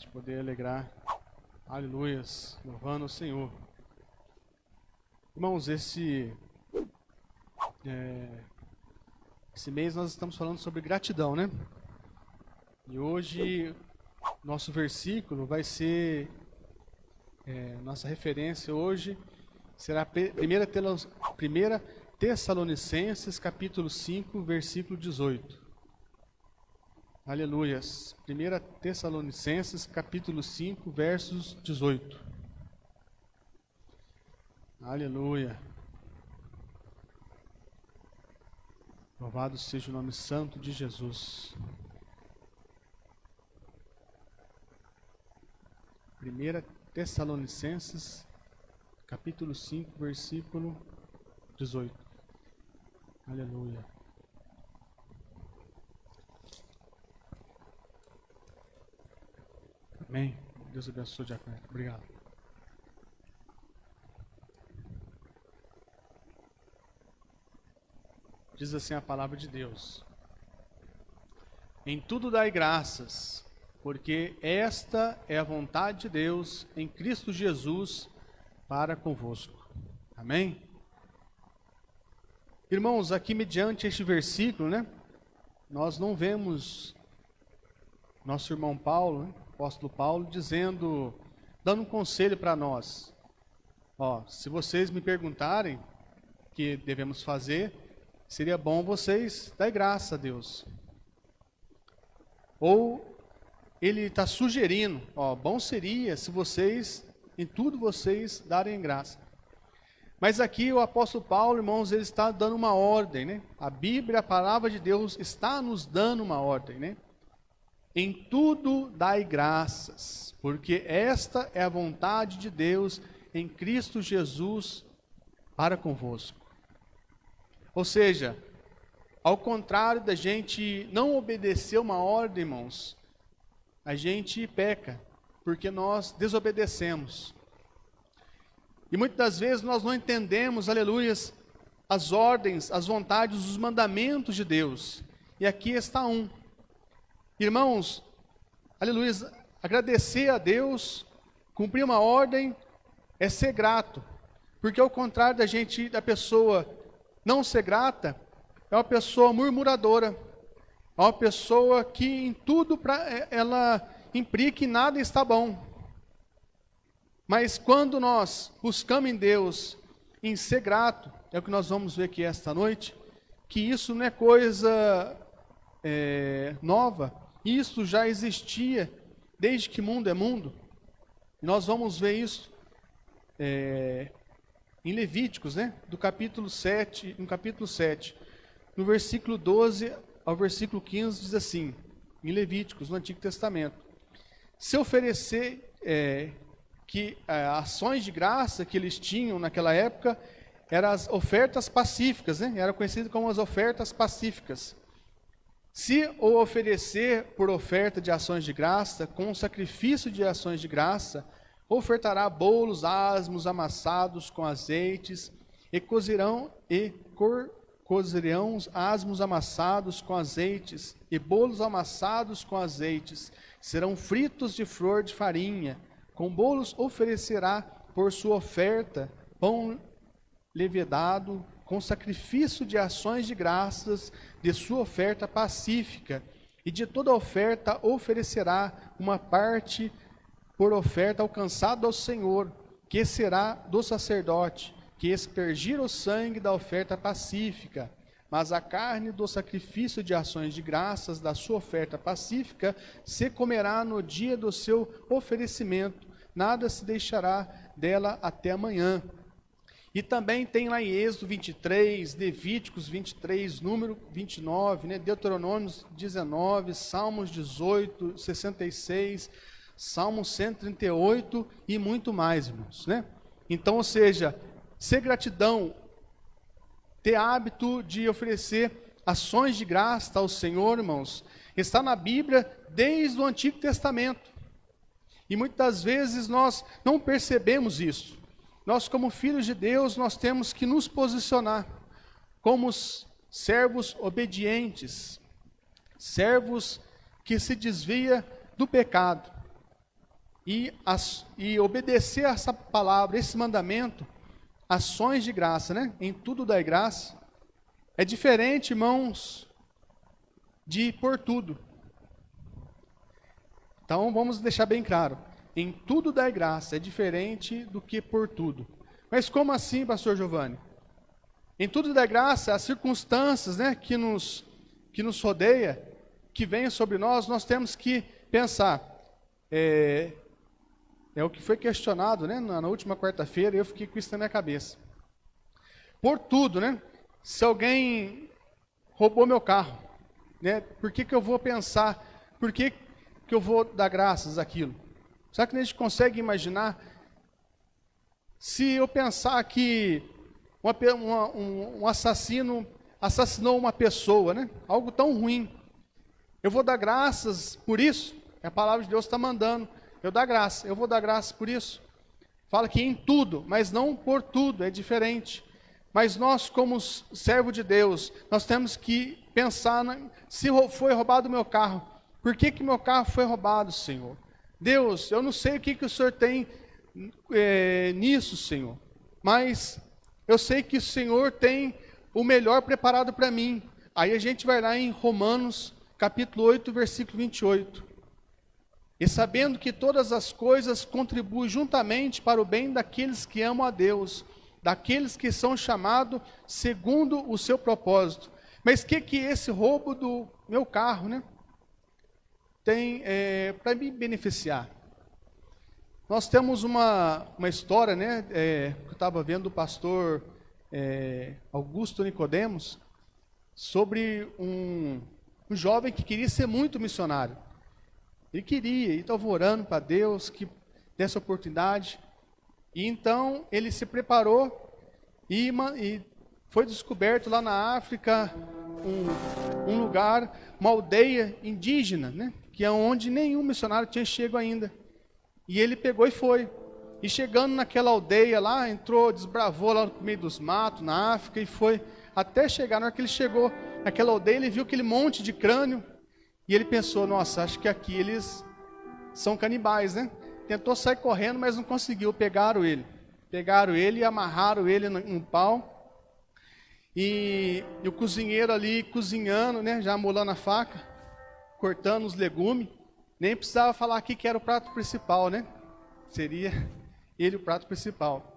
de poder alegrar, aleluias, louvando o Senhor. Irmãos, esse mês nós estamos falando sobre gratidão, né? E hoje nosso versículo vai ser, nossa referência hoje será 1 Tessalonicenses capítulo 5, versículo 18. Aleluias. 1 Tessalonicenses capítulo 5, versos 18. Aleluia. Louvado seja o nome santo de Jesus. 1 Tessalonicenses, capítulo 5, versículo 18. Aleluia. Amém. Deus abençoe, Diácono. Obrigado. Diz assim a palavra de Deus: em tudo dai graças, porque esta é a vontade de Deus em Cristo Jesus para convosco. Amém? Irmãos, aqui mediante este versículo, né, nós não vemos nosso irmão Paulo, né, apóstolo Paulo, dando um conselho para nós. Se vocês me perguntarem o que devemos fazer, seria bom vocês darem graça a Deus. Ou ele está sugerindo, bom seria se vocês, em tudo vocês, darem graça. Mas aqui o apóstolo Paulo, irmãos, ele está dando uma ordem, né? A Bíblia, a palavra de Deus, está nos dando uma ordem, né? Em tudo dai graças, porque esta é a vontade de Deus em Cristo Jesus para convosco. Ou seja, ao contrário da gente não obedecer uma ordem, irmãos, a gente peca, porque nós desobedecemos. E muitas das vezes nós não entendemos, aleluias, as ordens, as vontades, os mandamentos de Deus. E aqui está um. Irmãos, aleluias, agradecer a Deus, cumprir uma ordem, é ser grato. Porque ao contrário da pessoa não ser grata, é uma pessoa murmuradora. É uma pessoa que em tudo ela implica que nada está bom. Mas quando nós buscamos em Deus, em ser grato, é o que nós vamos ver aqui esta noite, que isso não é coisa nova. Isso já existia desde que mundo é mundo. E nós vamos ver isso em Levíticos, né? No capítulo 7, no versículo 12 ao versículo 15, diz assim, em Levíticos, no Antigo Testamento: se oferecer ações de graça que eles tinham naquela época, eram as ofertas pacíficas, né? Era conhecido como as ofertas pacíficas. Se o oferecer por oferta de ações de graça, com sacrifício de ações de graça, ofertará bolos asmos amassados com azeites, e cozerão asmos amassados com azeites, e bolos amassados com azeites, serão fritos de flor de farinha. Com bolos oferecerá por sua oferta pão levedado, com sacrifício de ações de graças de sua oferta pacífica, e de toda oferta oferecerá uma parte por oferta alcançada ao Senhor, que será do sacerdote, que aspergir o sangue da oferta pacífica. Mas a carne do sacrifício de ações de graças da sua oferta pacífica se comerá no dia do seu oferecimento, nada se deixará dela até amanhã. E também tem lá em Êxodo 23, Levíticos 23, número 29, né? Deuteronômios 19, Salmos 18, 66, Salmo 138 e muito mais, irmãos, né? Então, ou seja, ser gratidão, ter hábito de oferecer ações de graça ao Senhor, irmãos, está na Bíblia desde o Antigo Testamento. E muitas vezes nós não percebemos isso. Nós, como filhos de Deus, nós temos que nos posicionar como servos obedientes, servos que se desvia do pecado. e obedecer a essa palavra, esse mandamento, ações de graça, né? Em tudo dai graça. É diferente, irmãos, de por tudo. Então vamos deixar bem claro. Em tudo dai graça, é diferente do que por tudo. Mas como assim, pastor Giovanni? Em tudo dai graça, as circunstâncias, né, que nos rodeia, que vêm sobre nós temos que pensar. É o que foi questionado, né, na última quarta-feira, eu fiquei com isso na minha cabeça. Por tudo, né? Se alguém roubou meu carro, né, por que eu vou pensar, por que eu vou dar graças àquilo? Será que a gente consegue imaginar, se eu pensar que um assassino assassinou uma pessoa, né? Algo tão ruim, eu vou dar graças por isso? A palavra de Deus está mandando, eu vou dar graça por isso. Fala que em tudo, mas não por tudo, é diferente. Mas nós, como servo de Deus, nós temos que pensar, se foi roubado o meu carro, por que meu carro foi roubado, Senhor? Deus, eu não sei o que o Senhor tem nisso, Senhor, mas eu sei que o Senhor tem o melhor preparado para mim. Aí a gente vai lá em Romanos, capítulo 8, versículo 28. E sabendo que todas as coisas contribuem juntamente para o bem daqueles que amam a Deus, daqueles que são chamados segundo o seu propósito. Mas que esse roubo do meu carro, né, tem para me beneficiar? Nós temos uma história, né, que eu estava vendo do pastor Augusto Nicodemos, sobre um jovem que queria ser muito missionário. Ele queria, e estava orando para Deus que desse oportunidade. E então ele se preparou e foi descoberto lá na África um lugar, uma aldeia indígena, né, que é onde nenhum missionário tinha chegado ainda. E ele pegou e foi. E chegando naquela aldeia lá, desbravou lá no meio dos matos, na África, e foi até chegar. Na hora que ele chegou naquela aldeia, ele viu aquele monte de crânio. E ele pensou, nossa, acho que aqui eles são canibais, né? Tentou sair correndo, mas não conseguiu. Pegaram ele e amarraram ele num pau. E o cozinheiro ali cozinhando, né? Já amolando a faca, cortando os legumes. Nem precisava falar aqui que era o prato principal, né? Seria ele o prato principal.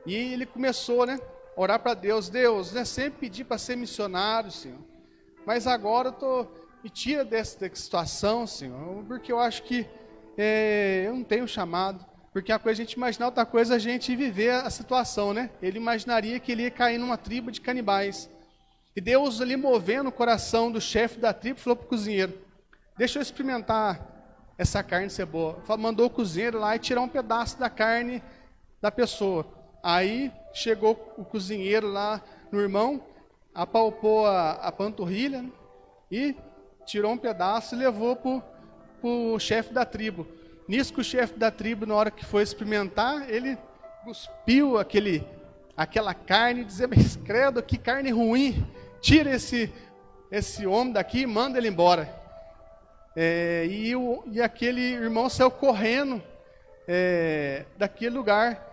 E ele começou, né, a orar para Deus. Deus, né, sempre pedi para ser missionário, Senhor. Mas agora me tira dessa situação, Senhor. Porque eu acho que eu não tenho chamado. Porque a coisa a gente imaginar, outra coisa a gente viver a situação, né? Ele imaginaria que ele ia cair numa tribo de canibais. E Deus ali movendo o coração do chefe da tribo, falou para o cozinheiro, deixa eu experimentar essa carne ser boa. Mandou o cozinheiro lá e tirar um pedaço da carne da pessoa. Aí chegou o cozinheiro lá no irmão, apalpou a panturrilha, né, e tirou um pedaço e levou para o chefe da tribo. Nisso que o chefe da tribo, na hora que foi experimentar, ele cuspiu aquela carne e dizia, mas credo, que carne ruim, tira esse homem daqui e manda ele embora. E aquele irmão saiu correndo daquele lugar.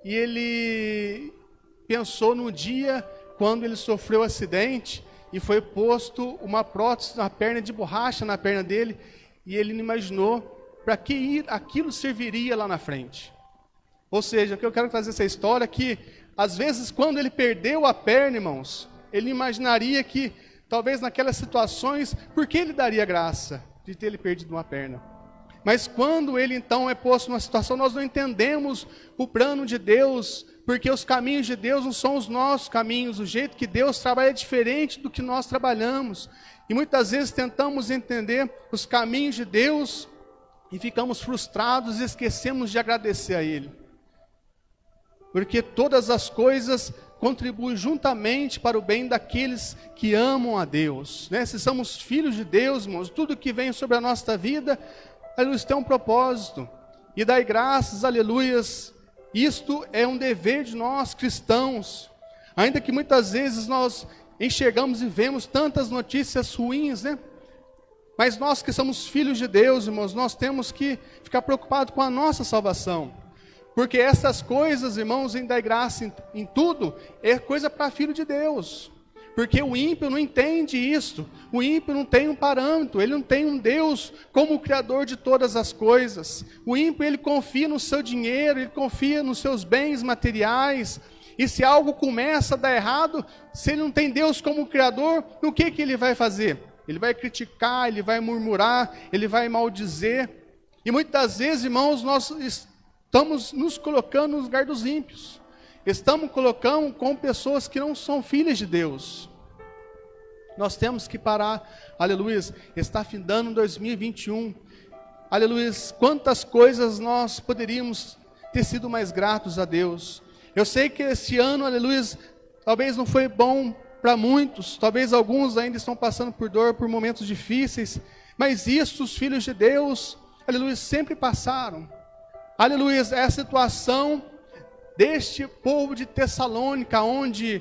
E ele pensou no dia quando ele sofreu um acidente e foi posto uma prótese na perna de borracha na perna dele. E ele não imaginou para que aquilo serviria lá na frente. Ou seja, o que eu quero trazer essa história é que, às vezes, quando ele perdeu a perna, irmãos, ele imaginaria que, talvez naquelas situações, por que ele daria graça de ter ele perdido uma perna? Mas quando ele então é posto numa situação, nós não entendemos o plano de Deus, porque os caminhos de Deus não são os nossos caminhos, o jeito que Deus trabalha é diferente do que nós trabalhamos. E muitas vezes tentamos entender os caminhos de Deus e ficamos frustrados e esquecemos de agradecer a Ele. Porque todas as coisas contribuem juntamente para o bem daqueles que amam a Deus, né? Se somos filhos de Deus, irmãos, tudo que vem sobre a nossa vida, aleluia, tem um propósito. E dai graças, aleluias, isto é um dever de nós cristãos. Ainda que muitas vezes nós enxergamos e vemos tantas notícias ruins, né? Mas nós que somos filhos de Deus, irmãos, nós temos que ficar preocupados com a nossa salvação. Porque essas coisas, irmãos, em dar graça em tudo, é coisa para filho de Deus. Porque o ímpio não entende isso. O ímpio não tem um parâmetro, ele não tem um Deus como o Criador de todas as coisas. O ímpio, ele confia no seu dinheiro, ele confia nos seus bens materiais. E se algo começa a dar errado, se ele não tem Deus como Criador, o que ele vai fazer? Ele vai criticar, ele vai murmurar, ele vai maldizer. E muitas vezes, irmãos, nós estamos nos colocando no lugar dos ímpios. Estamos colocando com pessoas que não são filhas de Deus. Nós temos que parar, aleluia, está findando 2021. Aleluia, quantas coisas nós poderíamos ter sido mais gratos a Deus. Eu sei que esse ano, aleluia, talvez não foi bom para muitos, talvez alguns ainda estão passando por dor, por momentos difíceis, mas isso os filhos de Deus, aleluia, sempre passaram. Aleluia, é a situação deste povo de Tessalônica, onde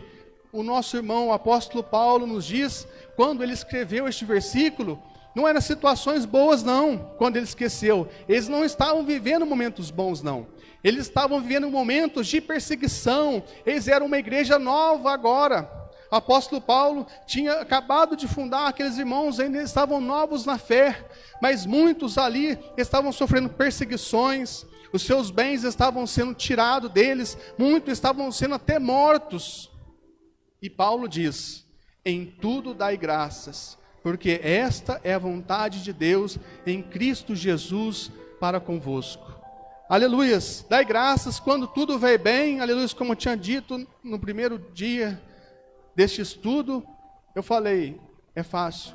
o nosso irmão, o apóstolo Paulo, nos diz, quando ele escreveu este versículo, não eram situações boas não, quando ele esqueceu. Eles não estavam vivendo momentos bons não. Eles estavam vivendo momentos de perseguição. Eles eram uma igreja nova agora. O apóstolo Paulo tinha acabado de fundar, aqueles irmãos ainda estavam novos na fé, mas muitos ali estavam sofrendo perseguições, os seus bens estavam sendo tirados deles, muitos estavam sendo até mortos. E Paulo diz, em tudo dai graças, porque esta é a vontade de Deus em Cristo Jesus para convosco. Aleluias, dai graças quando tudo vai bem, aleluias, como eu tinha dito no primeiro dia deste estudo, eu falei, é fácil.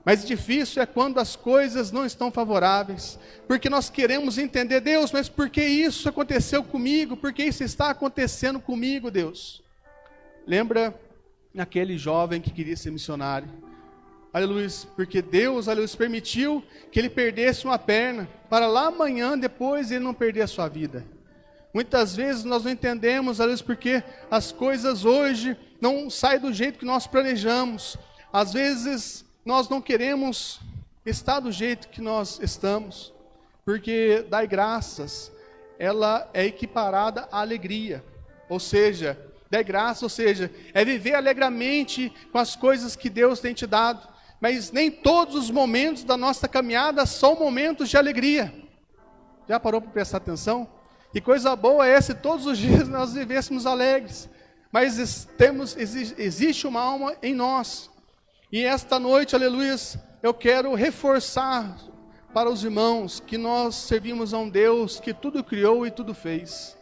Mas difícil é quando as coisas não estão favoráveis, porque nós queremos entender, Deus, mas por que isso aconteceu comigo? Por que isso está acontecendo comigo, Deus? Lembra aquele jovem que queria ser missionário? Aleluia, porque Deus, aleluia, permitiu que ele perdesse uma perna, para lá amanhã, depois, ele não perder a sua vida. Muitas vezes nós não entendemos, aleluia, porque as coisas hoje não saem do jeito que nós planejamos. Às vezes nós não queremos estar do jeito que nós estamos, porque dar graças, ela é equiparada à alegria. Ou seja, dar graça, ou seja, é viver alegremente com as coisas que Deus tem te dado. Mas nem todos os momentos da nossa caminhada são momentos de alegria. Já parou para prestar atenção? Que coisa boa é se todos os dias nós vivêssemos alegres. Mas existe uma alma em nós. E esta noite, aleluia, eu quero reforçar para os irmãos que nós servimos a um Deus que tudo criou e tudo fez.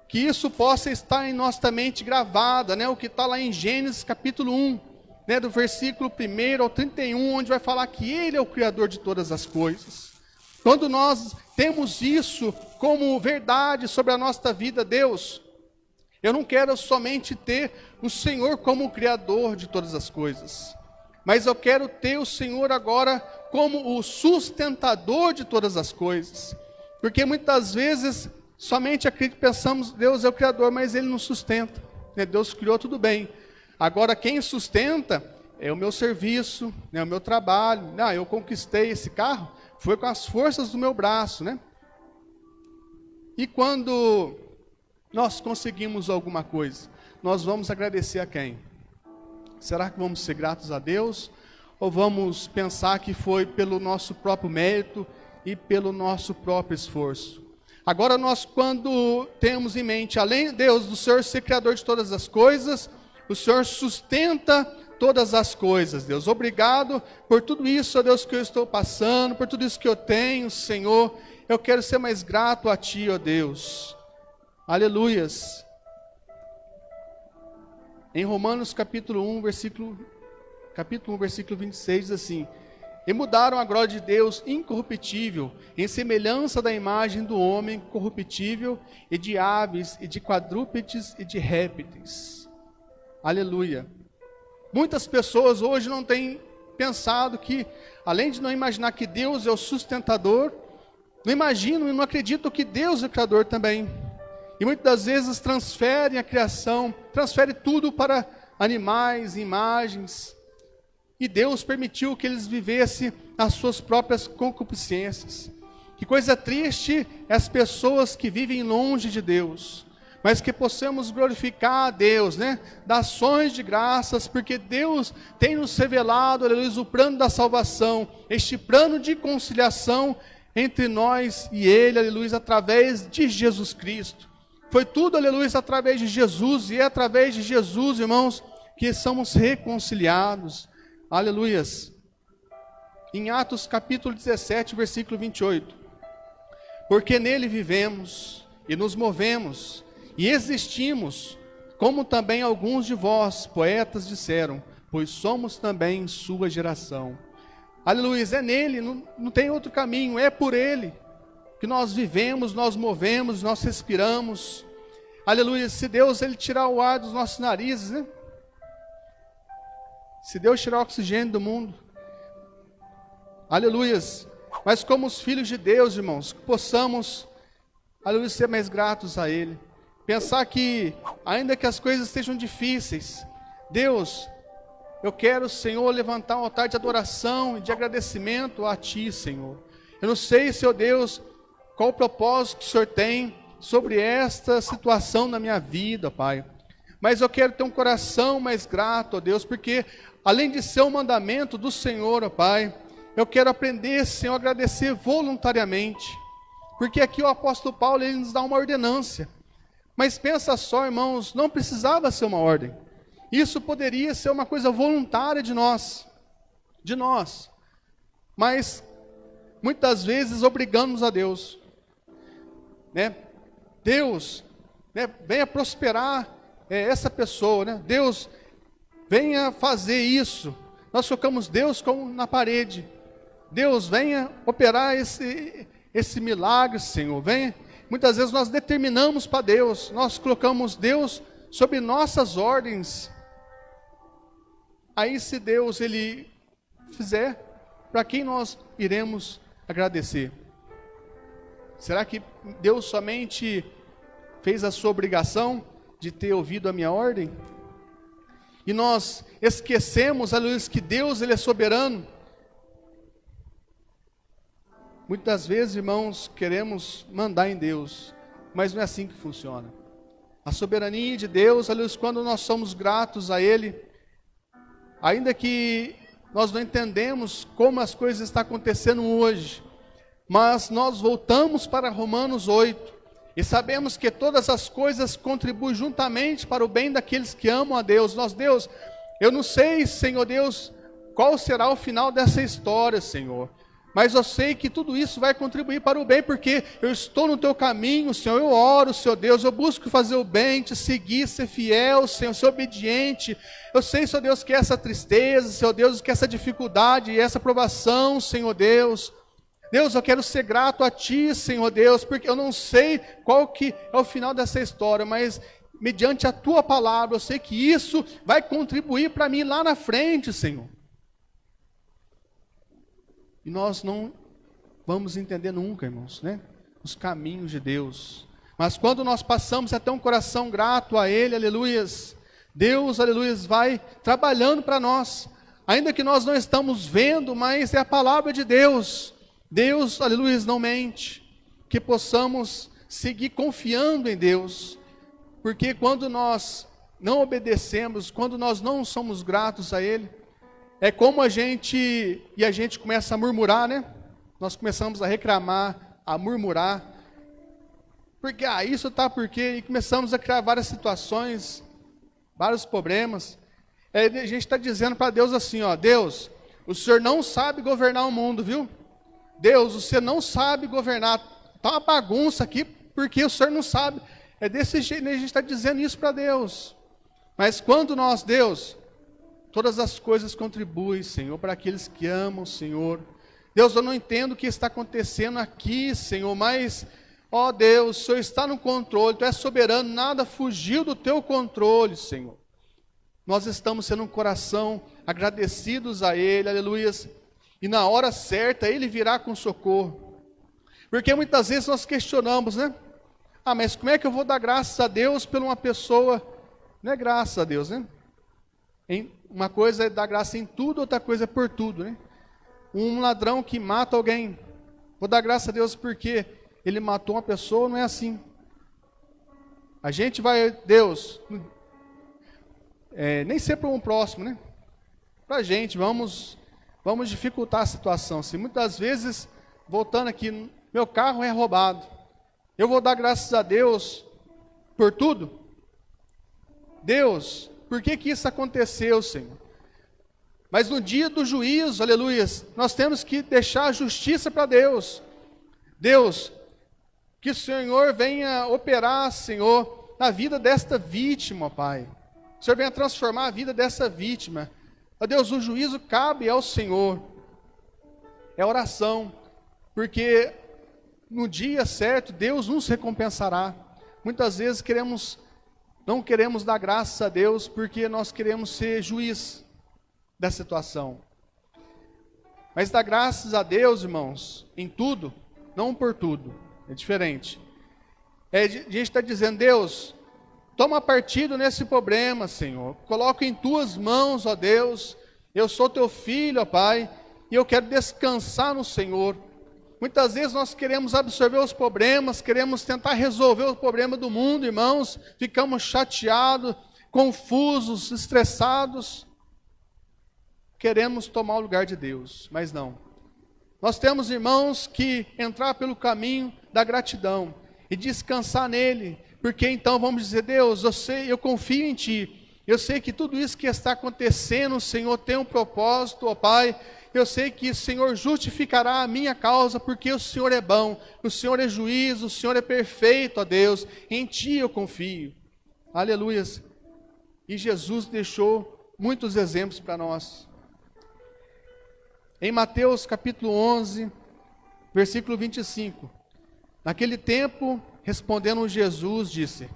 Que isso possa estar em nossa mente gravada, né? O que está lá em Gênesis capítulo 1, né? Do versículo 1 ao 31, onde vai falar que Ele é o Criador de todas as coisas. Quando nós temos isso como verdade sobre a nossa vida, Deus, eu não quero somente ter o Senhor como o Criador de todas as coisas, mas eu quero ter o Senhor agora como o sustentador de todas as coisas, porque muitas vezes somente pensamos, Deus é o Criador, mas Ele não sustenta, né? Deus criou tudo bem, agora quem sustenta é o meu serviço, né? O meu trabalho. Não, eu conquistei esse carro, foi com as forças do meu braço, né? E quando nós conseguimos alguma coisa, nós vamos agradecer a quem? Será que vamos ser gratos a Deus? Ou vamos pensar que foi pelo nosso próprio mérito e pelo nosso próprio esforço? Agora nós, quando temos em mente, além de Deus, do Senhor ser Criador de todas as coisas, o Senhor sustenta todas as coisas, Deus. Obrigado por tudo isso, ó Deus, que eu estou passando, por tudo isso que eu tenho, Senhor. Eu quero ser mais grato a Ti, ó Deus. Aleluias. Em Romanos capítulo 1, versículo 26, diz assim: e mudaram a glória de Deus incorruptível, em semelhança da imagem do homem corruptível, e de aves, e de quadrúpedes, e de répteis. Aleluia. Muitas pessoas hoje não têm pensado que, além de não imaginar que Deus é o sustentador, não imaginam e não acreditam que Deus é o Criador também. E muitas das vezes transferem a criação, transferem tudo para animais, imagens. e Deus permitiu que eles vivessem as suas próprias concupiscências. Que coisa triste é as pessoas que vivem longe de Deus, mas que possamos glorificar a Deus, né? Dar ações de graças, porque Deus tem nos revelado, aleluia, o plano da salvação, este plano de conciliação entre nós e Ele, aleluia, através de Jesus Cristo. Foi tudo, aleluia, através de Jesus, e é através de Jesus, irmãos, que somos reconciliados, aleluia. Em Atos capítulo 17, versículo 28, porque nele vivemos e nos movemos e existimos, como também alguns de vós, poetas, disseram, pois somos também sua geração. Aleluia, é nele, não tem outro caminho, é por ele que nós vivemos, nós movemos, nós respiramos. Aleluia, se Deus ele tirar o ar dos nossos narizes, né? Se Deus tirar o oxigênio do mundo, aleluia, mas como os filhos de Deus, irmãos, que possamos, aleluia, ser mais gratos a Ele. Pensar que, ainda que as coisas estejam difíceis, Deus, eu quero, Senhor, levantar um altar de adoração e de agradecimento a Ti, Senhor. Eu não sei, Senhor Deus, qual o propósito que o Senhor tem sobre esta situação na minha vida, Pai. Mas eu quero ter um coração mais grato, ó Deus, porque além de ser um mandamento do Senhor, ó Pai, eu quero aprender, Senhor, a agradecer voluntariamente. Porque aqui o apóstolo Paulo, ele nos dá uma ordenância. Mas pensa só, irmãos, não precisava ser uma ordem. Isso poderia ser uma coisa voluntária de nós. Mas, muitas vezes, obrigamos a Deus. Né? Deus, né, venha prosperar essa pessoa. Né? Deus, venha fazer isso. Nós colocamos Deus como na parede. Deus, venha operar esse milagre, Senhor. Venha. Muitas vezes nós determinamos para Deus, nós colocamos Deus sobre nossas ordens. Aí se Deus ele fizer, para quem nós iremos agradecer? Será que Deus somente fez a sua obrigação de ter ouvido a minha ordem? E nós esquecemos, aleluia, que Deus ele é soberano. Muitas vezes, irmãos, queremos mandar em Deus, mas não é assim que funciona. A soberania de Deus, aleluia, quando nós somos gratos a Ele, ainda que nós não entendemos como as coisas estão acontecendo hoje, mas nós voltamos para Romanos 8, e sabemos que todas as coisas contribuem juntamente para o bem daqueles que amam a Deus. Deus, eu não sei, Senhor Deus, qual será o final dessa história, Senhor. Mas eu sei que tudo isso vai contribuir para o bem, porque eu estou no teu caminho, Senhor. Eu oro, Senhor Deus, eu busco fazer o bem, te seguir, ser fiel, Senhor, ser obediente. Eu sei, Senhor Deus, que essa tristeza, Senhor Deus, que essa dificuldade e essa provação, Senhor Deus. Deus, eu quero ser grato a Ti, Senhor Deus, porque eu não sei qual que é o final dessa história, mas mediante a Tua palavra, eu sei que isso vai contribuir para mim lá na frente, Senhor. E nós não vamos entender nunca, irmãos, né? Os caminhos de Deus. Mas quando nós passamos a ter um coração grato a Ele, aleluias, Deus, aleluias, vai trabalhando para nós. Ainda que nós não estamos vendo, mas é a palavra de Deus. Deus, aleluias, não mente. Que possamos seguir confiando em Deus. Porque quando nós não obedecemos, quando nós não somos gratos a Ele, é como a gente começa a murmurar, né? Nós começamos a reclamar, a murmurar. Porque, isso tá porque... E começamos a criar várias situações, vários problemas. A gente está dizendo para Deus assim, ó, Deus, o Senhor não sabe governar o mundo, viu? Deus, você não sabe governar. Está uma bagunça aqui, porque o Senhor não sabe. É desse jeito, a gente está dizendo isso para Deus. Mas quando nós, Deus... Todas as coisas contribuem, Senhor, para aqueles que amam o Senhor. Deus, eu não entendo o que está acontecendo aqui, Senhor, mas, ó Deus, o Senhor está no controle, Tu és soberano, nada fugiu do Teu controle, Senhor. Nós estamos sendo um coração agradecidos a Ele, aleluias, e na hora certa Ele virá com socorro. Porque muitas vezes nós questionamos, né? Mas como é que eu vou dar graças a Deus por uma pessoa? Não é graças a Deus, né? Uma coisa é dar graça em tudo, outra coisa é por tudo, né? Um ladrão que mata alguém, vou dar graça a Deus porque ele matou uma pessoa, não é assim. A gente vai, Deus, nem ser para um próximo, né? Para a gente, vamos dificultar a situação. Se muitas vezes, voltando aqui, meu carro é roubado, eu vou dar graças a Deus por tudo? Deus, por que isso aconteceu, Senhor? Mas no dia do juízo, aleluia, nós temos que deixar a justiça para Deus. Deus, que o Senhor venha operar, Senhor, na vida desta vítima, Pai. O Senhor venha transformar a vida dessa vítima. Ó Deus, o juízo cabe ao Senhor. É oração, porque no dia certo, Deus nos recompensará. Muitas vezes não queremos dar graças a Deus, porque nós queremos ser juiz da situação. Mas dar graças a Deus, irmãos, em tudo, não por tudo. É diferente. A gente está dizendo, Deus, toma partido nesse problema, Senhor. Coloco em tuas mãos, ó Deus. Eu sou teu filho, ó Pai, e eu quero descansar no Senhor. Muitas vezes nós queremos absorver os problemas, queremos tentar resolver o problema do mundo, irmãos. Ficamos chateados, confusos, estressados. Queremos tomar o lugar de Deus, mas não. Nós temos, irmãos, que entrar pelo caminho da gratidão e descansar nele, porque então vamos dizer, Deus, eu confio em Ti, eu sei que tudo isso que está acontecendo, o Senhor tem um propósito, ó Pai, eu sei que o Senhor justificará a minha causa, porque o Senhor é bom, o Senhor é juiz, o Senhor é perfeito, ó Deus, em Ti eu confio, aleluias. E Jesus deixou muitos exemplos para nós. Em Mateus capítulo 11, versículo 25. Naquele tempo, respondendo Jesus, disse: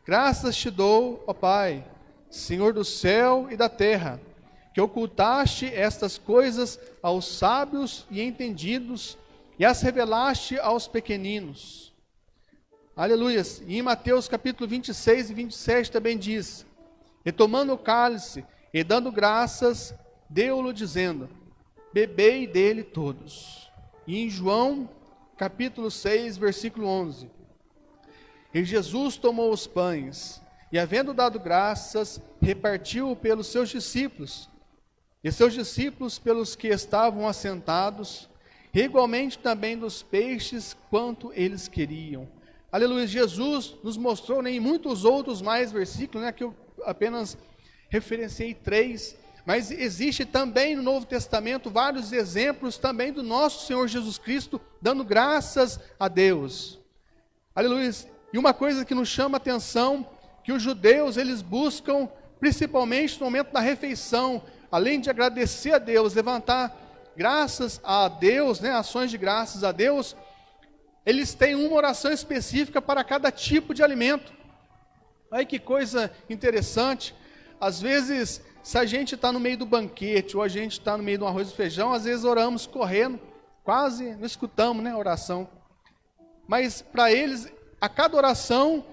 graças te dou, ó Pai, Senhor do céu e da terra, que ocultaste estas coisas aos sábios e entendidos, e as revelaste aos pequeninos. Aleluias. E em Mateus capítulo 26 e 27 também diz: e tomando o cálice, e dando graças, deu-lo dizendo: bebei dele todos. E em João, capítulo 6, versículo 11. E Jesus tomou os pães, e havendo dado graças, repartiu pelos seus discípulos, e seus discípulos pelos que estavam assentados, e igualmente também dos peixes, quanto eles queriam. Aleluia, Jesus nos mostrou, em muitos outros mais versículos, que eu apenas referenciei 3, mas existe também no Novo Testamento vários exemplos também do nosso Senhor Jesus Cristo dando graças a Deus. Aleluia. E uma coisa que nos chama a atenção, que os judeus, eles buscam, principalmente no momento da refeição, além de agradecer a Deus, levantar graças a Deus, ações de graças a Deus, eles têm uma oração específica para cada tipo de alimento. Olha que coisa interessante. Às vezes, se a gente está no meio do banquete, ou a gente está no meio de um arroz e feijão, às vezes oramos correndo, quase não escutamos a oração. Mas para eles, a cada oração,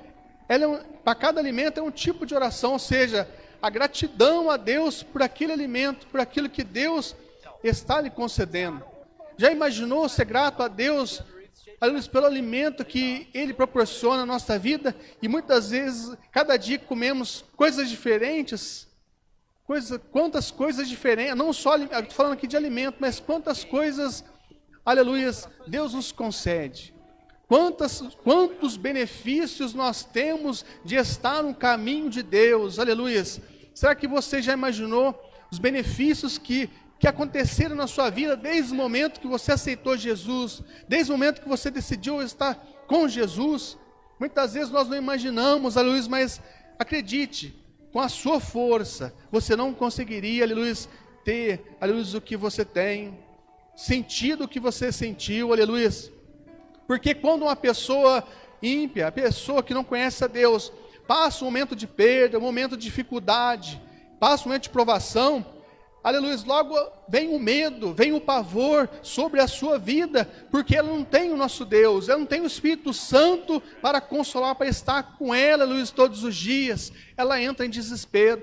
para cada alimento é um tipo de oração, ou seja, a gratidão a Deus por aquele alimento, por aquilo que Deus está lhe concedendo. Já imaginou ser grato a Deus pelo alimento que Ele proporciona na nossa vida? E muitas vezes, cada dia comemos coisas diferentes. Quantas coisas diferentes, não só, estou falando aqui de alimento, mas quantas coisas, aleluia, Deus nos concede. Quantos benefícios nós temos de estar no caminho de Deus, aleluia. Será que você já imaginou os benefícios que aconteceram na sua vida desde o momento que você aceitou Jesus, desde o momento que você decidiu estar com Jesus? Muitas vezes nós não imaginamos, aleluia, mas acredite, com a sua força, você não conseguiria, aleluia, ter, aleluia, o que você tem, sentido o que você sentiu, aleluia. Porque quando uma pessoa ímpia, a pessoa que não conhece a Deus, passa um momento de perda, um momento de dificuldade, passa um momento de provação, aleluia, logo vem o medo, vem o pavor sobre a sua vida, porque ela não tem o nosso Deus, ela não tem o Espírito Santo para consolar, para estar com ela, aleluia, todos os dias, ela entra em desespero.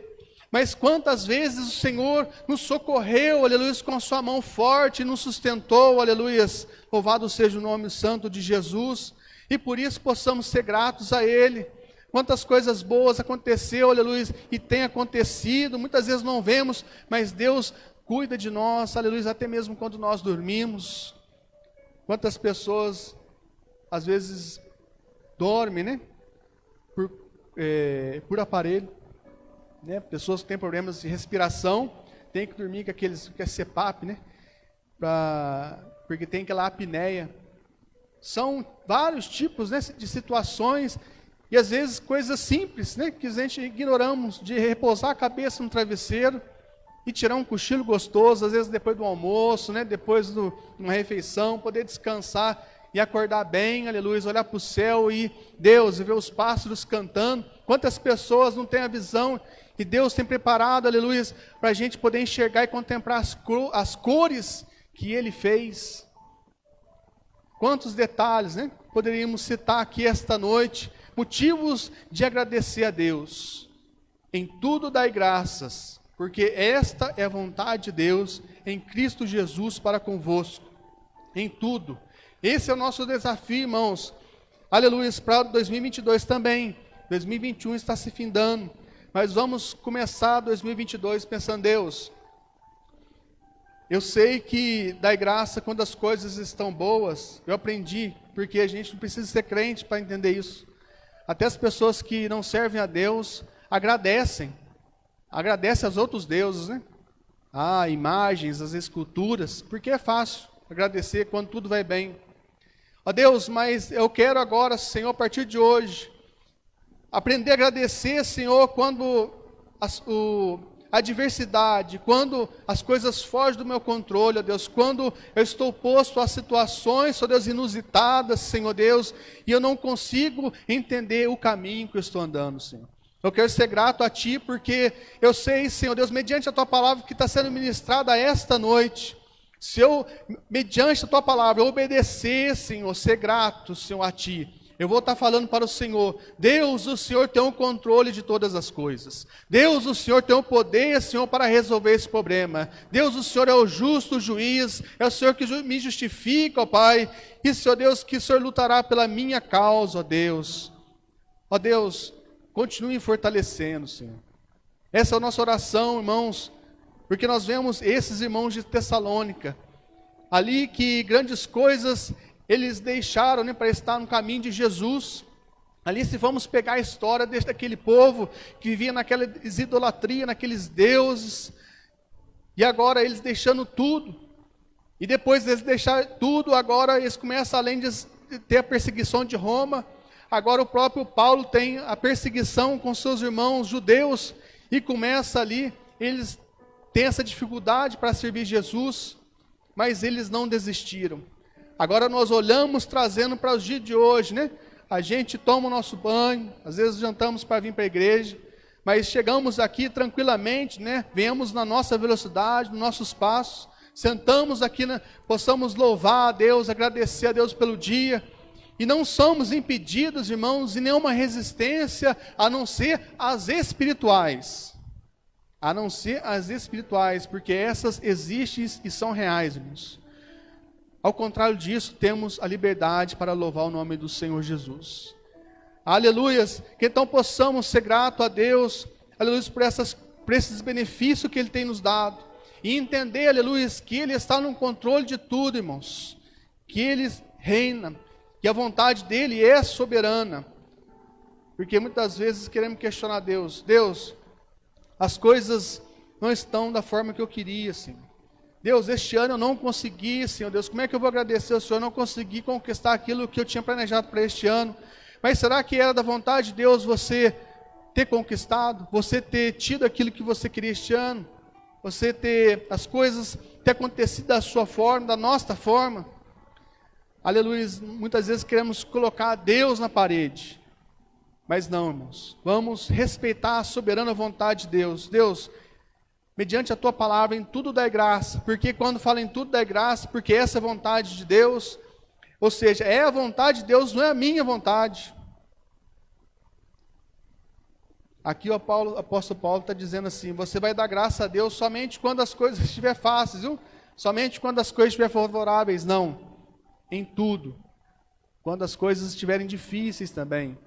Mas quantas vezes o Senhor nos socorreu, aleluia, com a sua mão forte, nos sustentou, aleluia, louvado seja o nome santo de Jesus, e por isso possamos ser gratos a Ele. Quantas coisas boas aconteceu, aleluia, e tem acontecido, muitas vezes não vemos, mas Deus cuida de nós, aleluia, até mesmo quando nós dormimos. Quantas pessoas, às vezes, dormem, né, por aparelho, né? Pessoas que têm problemas de respiração, tem que dormir com aqueles, que é CPAP, né, porque tem aquela apneia. São vários tipos, né, de situações, e às vezes coisas simples, né, que a gente ignoramos, de repousar a cabeça no travesseiro e tirar um cochilo gostoso, às vezes depois do almoço, né, depois de uma refeição, poder descansar e acordar bem, aleluia, olhar para o céu e Deus, e ver os pássaros cantando. Quantas pessoas não têm a visão, e Deus tem preparado, aleluia, para a gente poder enxergar e contemplar as cores que Ele fez. Quantos detalhes, né, poderíamos citar aqui esta noite, motivos de agradecer a Deus. Em tudo dai graças, porque esta é a vontade de Deus em Cristo Jesus para convosco. Em tudo. Esse é o nosso desafio, irmãos. Aleluia, para 2022 também. 2021 está se findando. Mas vamos começar 2022 pensando, Deus, eu sei que dai graça quando as coisas estão boas. Eu aprendi, porque a gente não precisa ser crente para entender isso. Até as pessoas que não servem a Deus agradecem aos outros deuses, né? Imagens, as esculturas, porque é fácil agradecer quando tudo vai bem. Ó Deus, mas eu quero agora, Senhor, a partir de hoje, aprender a agradecer, Senhor, quando a adversidade, quando as coisas fogem do meu controle, ó Deus, quando eu estou posto a situações, ó Deus, inusitadas, Senhor Deus, e eu não consigo entender o caminho que eu estou andando, Senhor. Eu quero ser grato a Ti, porque eu sei, Senhor Deus, mediante a Tua palavra que está sendo ministrada esta noite, se eu, mediante a Tua palavra, obedecer, Senhor, ser grato, Senhor, a Ti, eu vou estar falando para o Senhor, Deus, o Senhor tem o controle de todas as coisas. Deus, o Senhor tem o poder, Senhor, para resolver esse problema. Deus, o Senhor é o justo juiz, é o Senhor que me justifica, ó Pai. E, Senhor Deus, que o Senhor lutará pela minha causa, ó Deus. Ó Deus, continue fortalecendo, Senhor. Essa é a nossa oração, irmãos, porque nós vemos esses irmãos de Tessalônica, ali que grandes coisas eles deixaram, né, para estar no caminho de Jesus. Ali, se vamos pegar a história daquele povo que vivia naquela idolatria, naqueles deuses, e agora eles deixando tudo, e depois eles deixarem tudo, agora eles começam, além de ter a perseguição de Roma, agora o próprio Paulo tem a perseguição com seus irmãos judeus, e começa ali, eles têm essa dificuldade para servir Jesus, mas eles não desistiram. Agora nós olhamos trazendo para os dias de hoje, né? A gente toma o nosso banho, às vezes jantamos para vir para a igreja, mas chegamos aqui tranquilamente, né? Viemos na nossa velocidade, nos nossos passos, sentamos aqui, né? Possamos louvar a Deus, agradecer a Deus pelo dia, e não somos impedidos, irmãos, em nenhuma resistência, a não ser as espirituais. A não ser as espirituais, porque essas existem e são reais, irmãos. Ao contrário disso, temos a liberdade para louvar o nome do Senhor Jesus. Aleluias! Que então possamos ser gratos a Deus, aleluia, por esses benefícios que Ele tem nos dado. E entender, aleluia, que Ele está no controle de tudo, irmãos. Que Ele reina, que a vontade dEle é soberana. Porque muitas vezes queremos questionar Deus. Deus, as coisas não estão da forma que eu queria, Senhor. Deus, este ano eu não consegui, Senhor Deus, como é que eu vou agradecer ao Senhor? Eu não consegui conquistar aquilo que eu tinha planejado para este ano. Mas será que era da vontade de Deus você ter conquistado? Você ter tido aquilo que você queria este ano? Você ter as coisas ter acontecido da sua forma, da nossa forma? Aleluia, muitas vezes queremos colocar Deus na parede. Mas não, irmãos, vamos respeitar a soberana vontade de Deus. Deus, mediante a Tua palavra, em tudo dai graça, porque quando fala em tudo dai graça, porque essa é a vontade de Deus, ou seja, é a vontade de Deus, não é a minha vontade. Aqui o apóstolo Paulo está dizendo assim, você vai dar graça a Deus somente quando as coisas estiverem fáceis, viu? Somente quando as coisas estiverem favoráveis, não. Em tudo. Quando as coisas estiverem difíceis também.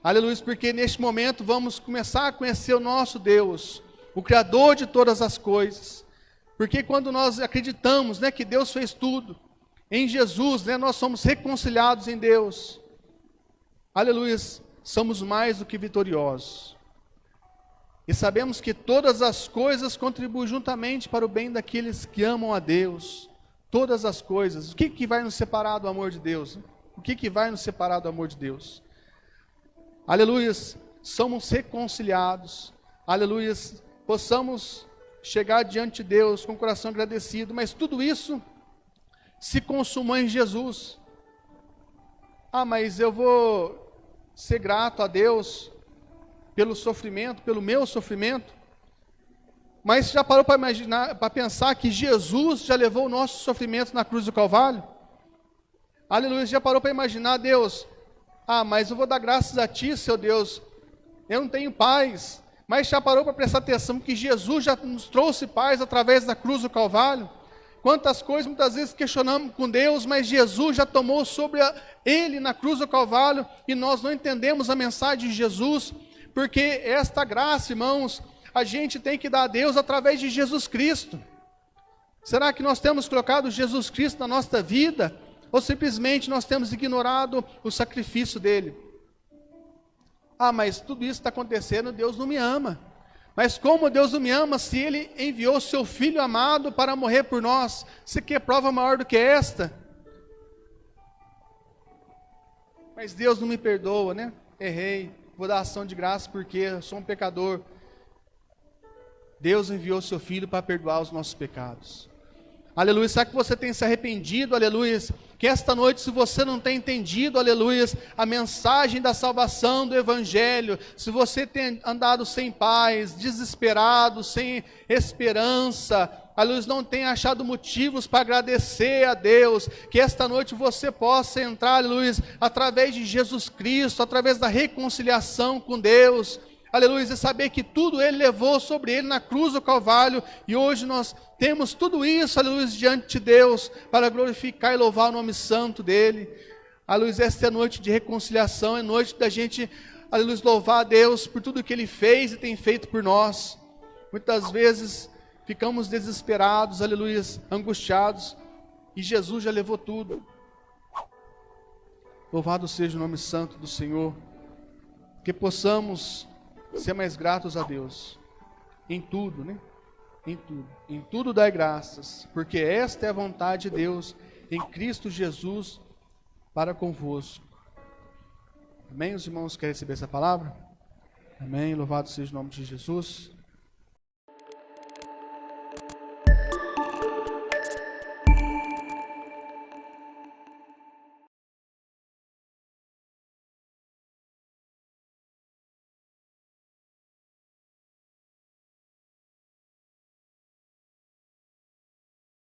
Aleluia, porque neste momento vamos começar a conhecer o nosso Deus, o Criador de todas as coisas. Porque quando nós acreditamos, né, que Deus fez tudo, em Jesus, né, nós somos reconciliados em Deus. Aleluia, somos mais do que vitoriosos. E sabemos que todas as coisas contribuem juntamente para o bem daqueles que amam a Deus. Todas as coisas. O que vai nos separar do amor de Deus? O que vai nos separar do amor de Deus? Aleluia, somos reconciliados. Aleluia, possamos chegar diante de Deus com o coração agradecido. Mas tudo isso se consumou em Jesus. Ah, mas eu vou ser grato a Deus pelo sofrimento, pelo meu sofrimento. Mas já parou para imaginar, para pensar que Jesus já levou o nosso sofrimento na cruz do Calvário? Aleluia, já parou para imaginar, Deus, ah, mas eu vou dar graças a Ti, seu Deus, eu não tenho paz. Mas já parou para prestar atenção que Jesus já nos trouxe paz através da cruz do Calvário? Quantas coisas muitas vezes questionamos com Deus, mas Jesus já tomou sobre Ele na cruz do Calvário, e nós não entendemos a mensagem de Jesus, porque esta graça, irmãos, a gente tem que dar a Deus através de Jesus Cristo. Será que nós temos colocado Jesus Cristo na nossa vida? Ou simplesmente nós temos ignorado o sacrifício dele? Ah, mas tudo isso está acontecendo, Deus não me ama. Mas como Deus não me ama, se Ele enviou seu Filho amado para morrer por nós? Você quer prova maior do que esta? Mas Deus não me perdoa, né? Errei. Vou dar ação de graça porque eu sou um pecador. Deus enviou seu Filho para perdoar os nossos pecados. Aleluia, será que você tem se arrependido? Aleluia, que esta noite, se você não tem entendido, aleluia, a mensagem da salvação do Evangelho, se você tem andado sem paz, desesperado, sem esperança, aleluia, não tem achado motivos para agradecer a Deus, que esta noite você possa entrar, aleluia, através de Jesus Cristo, através da reconciliação com Deus, aleluia, e saber que tudo Ele levou sobre Ele na cruz do Calvário, e hoje nós temos tudo isso, aleluia, diante de Deus, para glorificar e louvar o nome santo dEle. Aleluia, esta é noite de reconciliação, é noite da gente, aleluia, louvar a Deus por tudo que Ele fez e tem feito por nós. Muitas vezes ficamos desesperados, aleluia, angustiados, e Jesus já levou tudo. Louvado seja o nome santo do Senhor, que possamos ser mais gratos a Deus, em tudo, né? Em tudo dai graças, porque esta é a vontade de Deus, em Cristo Jesus, para convosco. Amém? Os irmãos querem receber essa palavra? Amém, louvado seja o nome de Jesus.